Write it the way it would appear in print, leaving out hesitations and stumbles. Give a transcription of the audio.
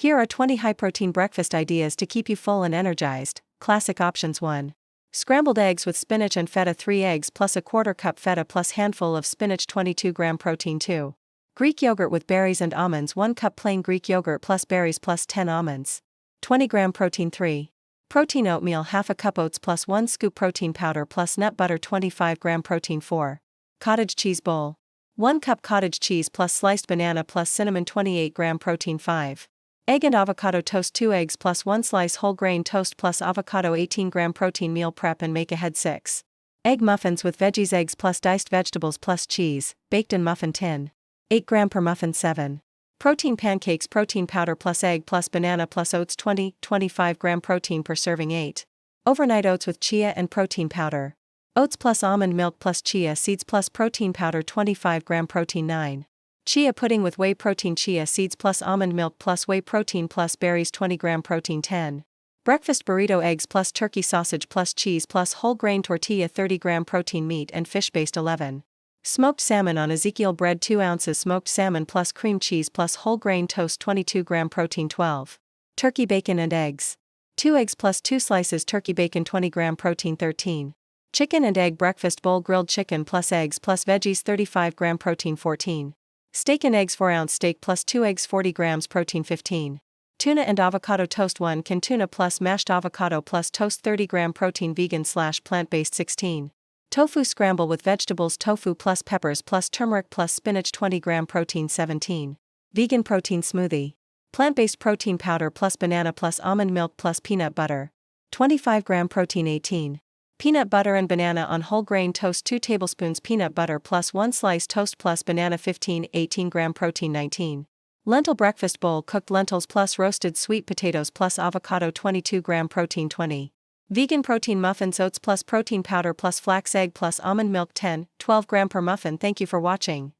Here are 20 high-protein breakfast ideas to keep you full and energized. Classic options. 1. Scrambled eggs with spinach and feta. 3 eggs plus a quarter cup feta plus handful of spinach. 22-gram protein. 2. Greek yogurt with berries and almonds. 1 cup plain Greek yogurt plus berries plus 10 almonds. 20-gram protein. 3. Protein oatmeal. Half a cup oats plus 1 scoop protein powder plus nut butter. 25-gram protein. 4. Cottage cheese bowl. 1 cup cottage cheese plus sliced banana plus cinnamon. 28-gram protein. 5. Egg and avocado toast. 2 eggs plus 1 slice whole grain toast plus avocado. 18-gram protein. Meal prep and make ahead. 6. Egg muffins with veggies. Eggs plus diced vegetables plus cheese, baked in muffin tin. 8-gram per muffin. 7. Protein pancakes. Protein powder plus egg plus banana plus oats. 25-gram protein per serving. 8. Overnight oats with chia and protein powder. Oats plus almond milk plus chia seeds plus protein powder. 25-gram protein. 9. Chia pudding with whey protein. Chia seeds plus almond milk plus whey protein plus berries. 20-gram protein. 10. Breakfast burrito. Eggs plus turkey sausage plus cheese plus whole grain tortilla. 30-gram protein. Meat and fish based. 11. Smoked salmon on Ezekiel bread. 2 ounces smoked salmon plus cream cheese plus whole grain toast. 22-gram protein. 12. Turkey bacon and eggs. 2 eggs plus 2 slices turkey bacon. 20-gram protein. 13. Chicken and egg breakfast bowl. Grilled chicken plus eggs plus veggies. 35-gram protein. 14. Steak and eggs. 4-ounce steak plus 2 eggs. 40 grams protein. 15. Tuna and avocado toast. 1 can tuna plus mashed avocado plus toast. 30-gram protein. Vegan/plant-based. 16. Tofu scramble with vegetables. Tofu plus peppers plus turmeric plus spinach. 20-gram protein. 17. Vegan protein smoothie. Plant-based protein powder plus banana plus almond milk plus peanut butter. 25-gram protein. 18. Peanut butter and banana on whole grain toast. 2 tablespoons peanut butter plus 1 slice toast plus banana. 15. 18-gram protein. 19. Lentil breakfast bowl. Cooked lentils plus roasted sweet potatoes plus avocado. 22-gram protein. 20. Vegan protein muffins. Oats plus protein powder plus flax egg plus almond milk. 10. 12-gram per muffin. Thank you for watching.